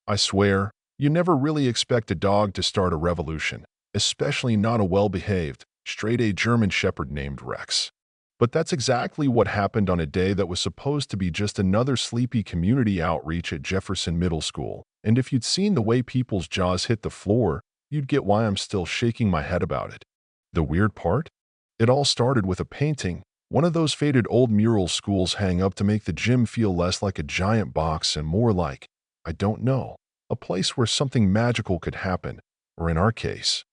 I swear, you never really expect a dog to start a revolution, especially not a well-behaved, straight-A German Shepherd named Rex. But that's exactly what happened on a day that was supposed to be just another sleepy community outreach at Jefferson Middle School. And if you'd seen the way people's jaws hit the floor, you'd get why I'm still shaking my head about it. The weird part? It all started with a painting, one of those faded old murals schools hang up to make the gym feel less like a giant box and more like, I don't know, a place where something magical could happen, or in our case,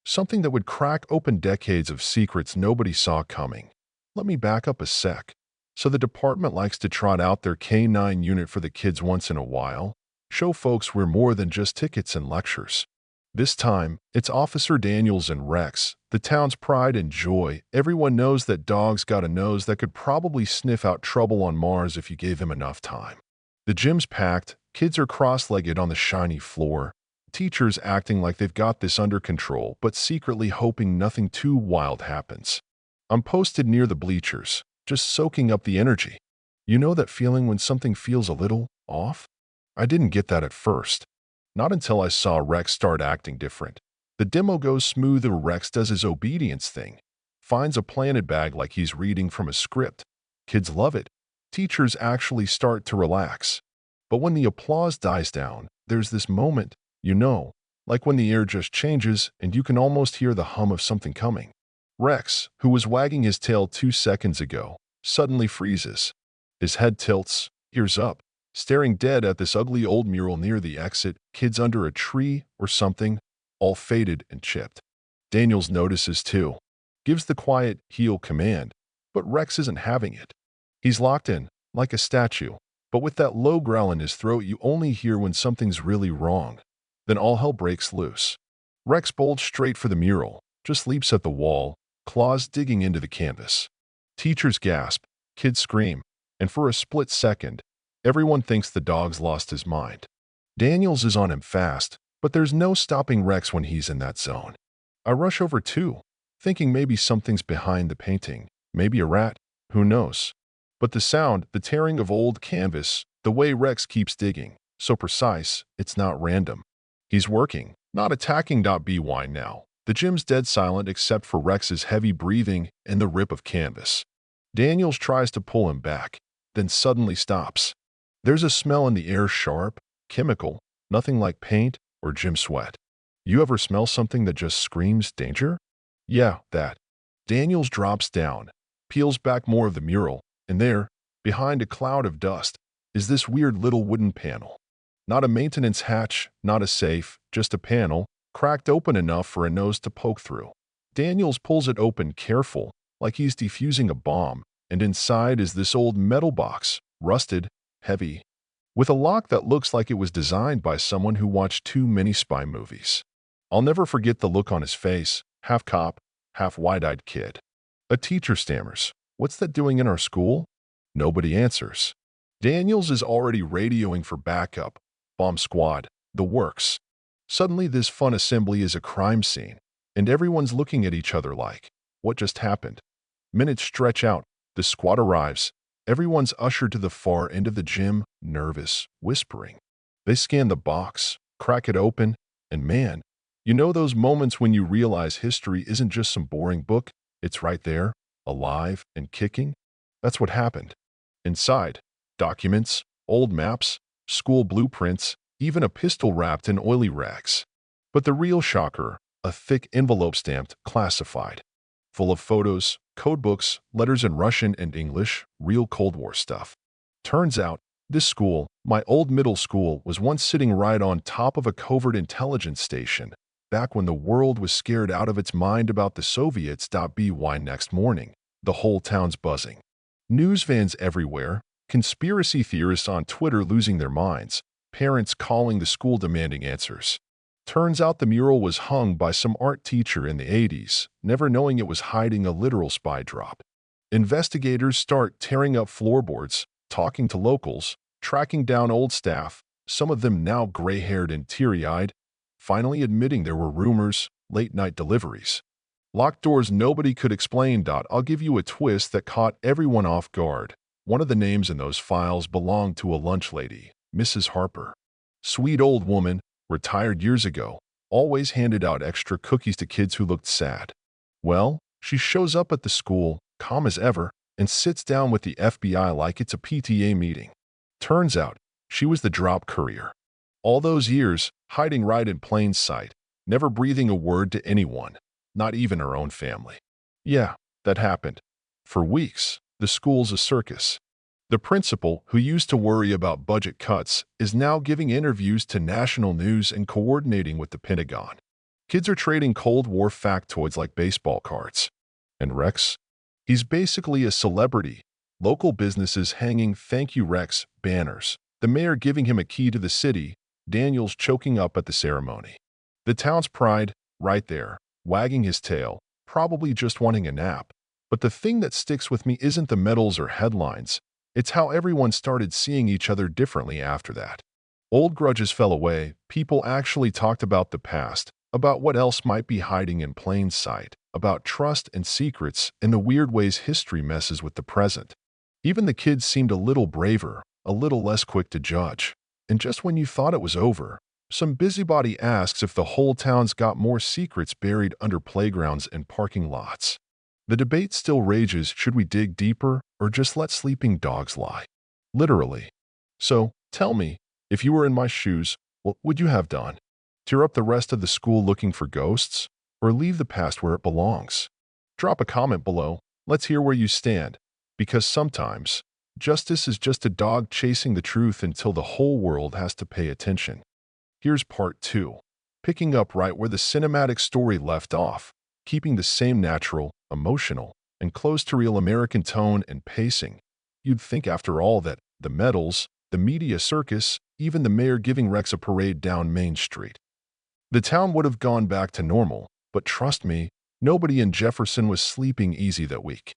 something that would crack open decades of secrets nobody saw coming. Let me back up a sec. So the department likes to trot out their K-9 unit for the kids once in a while, show folks we're more than just tickets and lectures. This time, it's Officer Daniels and Rex, the town's pride and joy. Everyone knows that dog's got a nose that could probably sniff out trouble on Mars if you gave him enough time. The gym's packed, kids are cross-legged on the shiny floor, teachers acting like they've got this under control but secretly hoping nothing too wild happens. I'm posted near the bleachers, just soaking up the energy. You know that feeling when something feels a little off? I didn't get that at first. Not until I saw Rex start acting different. The demo goes smoother. Rex does his obedience thing, finds a planted bag like he's reading from a script. Kids love it. Teachers actually start to relax. But when the applause dies down, there's this moment, like when the air just changes and you can almost hear the hum of something coming. Rex, who was wagging his tail 2 seconds ago, suddenly freezes. His head tilts, ears up, staring dead at this ugly old mural near the exit, kids under a tree or something, all faded and chipped. Daniels notices too, gives the quiet heel command, but Rex isn't having it. He's locked in, like a statue, but with that low growl in his throat you only hear when something's really wrong. Then all hell breaks loose. Rex bolts straight for the mural, just leaps at the wall, claws digging into the canvas. Teachers gasp, kids scream, and for a split second, everyone thinks the dog's lost his mind. Daniels is on him fast, but there's no stopping Rex when he's in that zone. I rush over too, thinking maybe something's behind the painting, maybe a rat, who knows. But the sound, the tearing of old canvas, the way Rex keeps digging, so precise, it's not random. He's working, not attacking. By now, the gym's dead silent except for Rex's heavy breathing and the rip of canvas. Daniels tries to pull him back, then suddenly stops. There's a smell in the air, sharp, chemical, nothing like paint or gym sweat. You ever smell something that just screams danger? Yeah, that. Daniels drops down, peels back more of the mural, and there, behind a cloud of dust, is this weird little wooden panel. Not a maintenance hatch, not a safe, just a panel, cracked open enough for a nose to poke through. Daniels pulls it open careful, like he's defusing a bomb, and inside is this old metal box, rusted, heavy, with a lock that looks like it was designed by someone who watched too many spy movies. I'll never forget the look on his face, half cop, half wide-eyed kid. A teacher stammers, "What's that doing in our school?" Nobody answers. Daniels is already radioing for backup, bomb squad, the works. Suddenly this fun assembly is a crime scene, and everyone's looking at each other like, what just happened? Minutes stretch out, the squad arrives. Everyone's ushered to the far end of the gym, nervous, whispering. They scan the box, crack it open, and man, you know those moments when you realize history isn't just some boring book, it's right there, alive and kicking? That's what happened. Inside, documents, old maps, school blueprints, even a pistol wrapped in oily rags. But the real shocker, a thick envelope stamped classified, full of photos, codebooks, letters in Russian and English, real Cold War stuff. Turns out, this school, my old middle school, was once sitting right on top of a covert intelligence station, back when the world was scared out of its mind about the Soviets. By next morning, the whole town's buzzing. News vans everywhere, conspiracy theorists on Twitter losing their minds, parents calling the school demanding answers. Turns out the mural was hung by some art teacher in the 80s, never knowing it was hiding a literal spy drop. Investigators start tearing up floorboards, talking to locals, tracking down old staff, some of them now gray-haired and teary-eyed, finally admitting there were rumors, late-night deliveries. Locked doors nobody could explain. I'll give you a twist that caught everyone off guard. One of the names in those files belonged to a lunch lady, Mrs. Harper. Sweet old woman, retired years ago, always handed out extra cookies to kids who looked sad. Well, she shows up at the school, calm as ever, and sits down with the FBI like it's a PTA meeting. Turns out, she was the drop courier. All those years, hiding right in plain sight, never breathing a word to anyone, not even her own family. Yeah, that happened. For weeks, the school's a circus. The principal, who used to worry about budget cuts, is now giving interviews to national news and coordinating with the Pentagon. Kids are trading Cold War factoids like baseball cards. And Rex? He's basically a celebrity. Local businesses hanging "Thank you, Rex" banners. The mayor giving him a key to the city, Daniels choking up at the ceremony. The town's pride, right there, wagging his tail, probably just wanting a nap. But the thing that sticks with me isn't the medals or headlines. It's how everyone started seeing each other differently after that. Old grudges fell away, people actually talked about the past, about what else might be hiding in plain sight, about trust and secrets and the weird ways history messes with the present. Even the kids seemed a little braver, a little less quick to judge. And just when you thought it was over, some busybody asks if the whole town's got more secrets buried under playgrounds and parking lots. The debate still rages, should we dig deeper or just let sleeping dogs lie? Literally. So, tell me, if you were in my shoes, what would you have done? Tear up the rest of the school looking for ghosts? Or leave the past where it belongs? Drop a comment below, let's hear where you stand. Because sometimes, justice is just a dog chasing the truth until the whole world has to pay attention. Here's part 2. Picking up right where the cinematic story left off, keeping the same natural, emotional, and close to real American tone and pacing. You'd think after all that the medals, the media circus, even the mayor giving Rex a parade down Main Street, the town would have gone back to normal, but trust me, nobody in Jefferson was sleeping easy that week.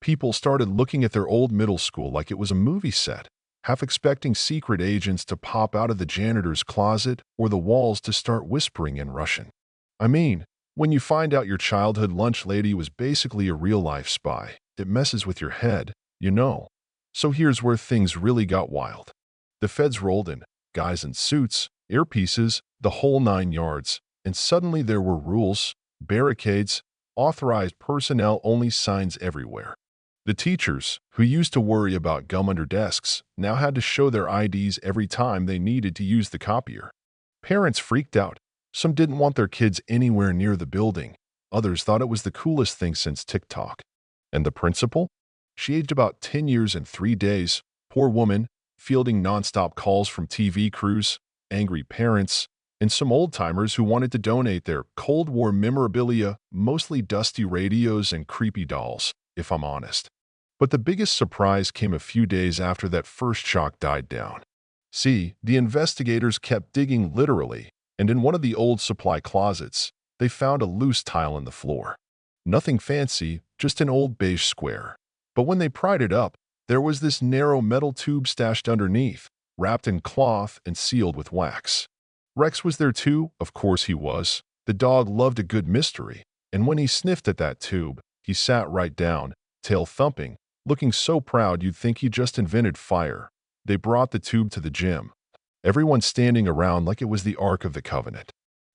People started looking at their old middle school like it was a movie set, half expecting secret agents to pop out of the janitor's closet or the walls to start whispering in Russian. I mean, when you find out your childhood lunch lady was basically a real-life spy, it messes with your head, you know. So here's where things really got wild. The feds rolled in, guys in suits, earpieces, the whole 9 yards, and suddenly there were rules, barricades, authorized personnel-only signs everywhere. The teachers, who used to worry about gum under desks, now had to show their IDs every time they needed to use the copier. Parents freaked out. Some didn't want their kids anywhere near the building. Others thought it was the coolest thing since TikTok. And the principal? She aged about 10 years and 3 days. Poor woman, fielding nonstop calls from TV crews, angry parents, and some old-timers who wanted to donate their Cold War memorabilia, mostly dusty radios and creepy dolls, if I'm honest. But the biggest surprise came a few days after that first shock died down. See, the investigators kept digging literally, and in one of the old supply closets, they found a loose tile in the floor. Nothing fancy, just an old beige square. But when they pried it up, there was this narrow metal tube stashed underneath, wrapped in cloth and sealed with wax. Rex was there too, of course he was. The dog loved a good mystery, and when he sniffed at that tube, he sat right down, tail thumping, looking so proud you'd think he just invented fire. They brought the tube to the gym, everyone standing around like it was the Ark of the Covenant.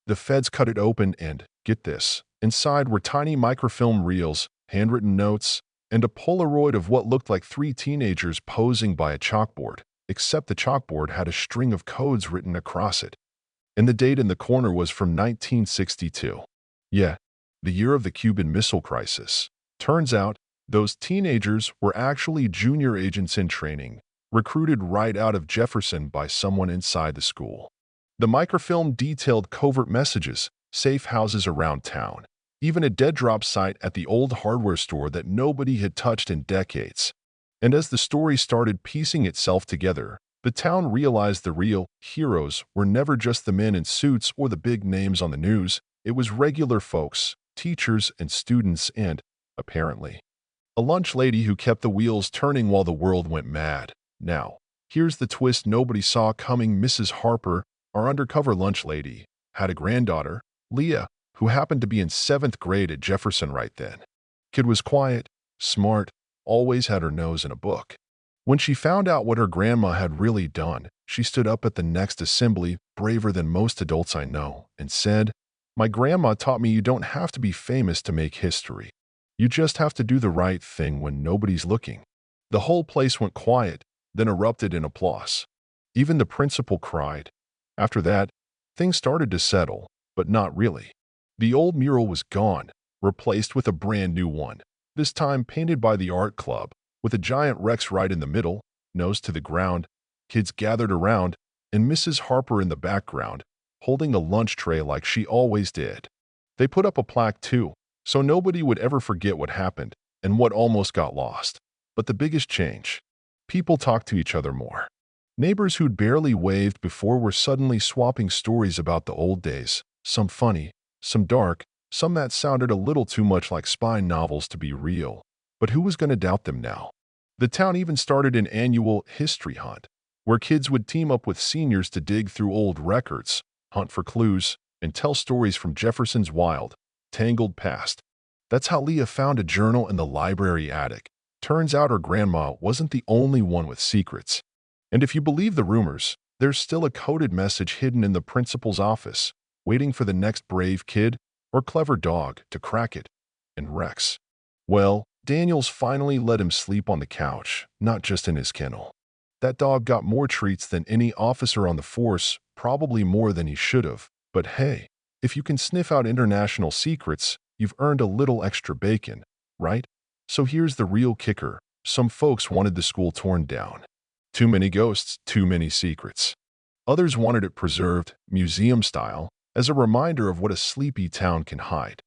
The feds cut it open and, get this, inside were tiny microfilm reels, handwritten notes, and a Polaroid of what looked like 3 teenagers posing by a chalkboard, except the chalkboard had a string of codes written across it. And the date in the corner was from 1962. Yeah, the year of the Cuban Missile Crisis. Turns out, those teenagers were actually junior agents in training, recruited right out of Jefferson by someone inside the school. The microfilm detailed covert messages, safe houses around town, even a dead drop site at the old hardware store that nobody had touched in decades. And as the story started piecing itself together, the town realized the real heroes were never just the men in suits or the big names on the news. It was regular folks, teachers and students and, apparently, a lunch lady who kept the wheels turning while the world went mad. Now, here's the twist nobody saw coming. Mrs. Harper, our undercover lunch lady, had a granddaughter, Leah, who happened to be in 7th grade at Jefferson right then. Kid was quiet, smart, always had her nose in a book. When she found out what her grandma had really done, She stood up at the next assembly, braver than most adults I know, and said, "My grandma taught me you don't have to be famous to make history. You just have to do the right thing when nobody's looking." The whole place went quiet, then erupted in applause. Even the principal cried. After that, things started to settle, but not really. The old mural was gone, replaced with a brand new one, this time painted by the art club, with a giant Rex right in the middle, nose to the ground. Kids gathered around, and Mrs. Harper in the background, holding the lunch tray like she always did. They put up a plaque too, so nobody would ever forget what happened and what almost got lost. But the biggest change: people talked to each other more. Neighbors who'd barely waved before were suddenly swapping stories about the old days, some funny, some dark, some that sounded a little too much like spy novels to be real. But who was going to doubt them now? The town even started an annual history hunt, where kids would team up with seniors to dig through old records, hunt for clues, and tell stories from Jefferson's wild, tangled past. That's how Leah found a journal in the library attic. Turns out her grandma wasn't the only one with secrets. And if you believe the rumors, there's still a coded message hidden in the principal's office, waiting for the next brave kid or clever dog to crack it. And Rex, well, Daniels finally let him sleep on the couch, not just in his kennel. That dog got more treats than any officer on the force, probably more than he should have. But hey, if you can sniff out international secrets, you've earned a little extra bacon, right? So here's the real kicker. Some folks wanted the school torn down. Too many ghosts, too many secrets. Others wanted it preserved, museum style, as a reminder of what a sleepy town can hide.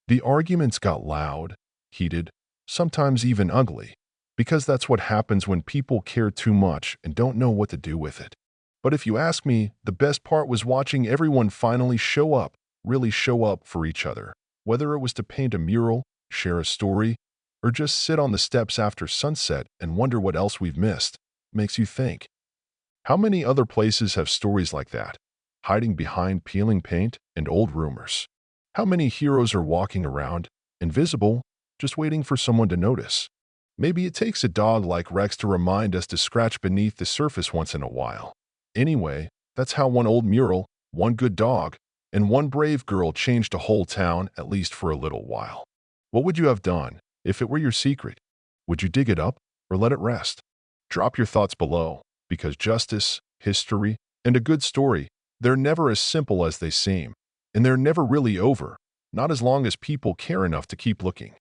The arguments got loud, heated, sometimes even ugly, because that's what happens when people care too much and don't know what to do with it. But if you ask me, the best part was watching everyone finally show up, really show up for each other. Whether it was to paint a mural, share a story, or just sit on the steps after sunset and wonder what else we've missed, makes you think. How many other places have stories like that, hiding behind peeling paint and old rumors? How many heroes are walking around, invisible, just waiting for someone to notice? Maybe it takes a dog like Rex to remind us to scratch beneath the surface once in a while. Anyway, that's how one old mural, one good dog, and one brave girl changed a whole town, at least for a little while. What would you have done if it were your secret? Would you dig it up or let it rest? Drop your thoughts below, because justice, history, and a good story, they're never as simple as they seem, and they're never really over, not as long as people care enough to keep looking.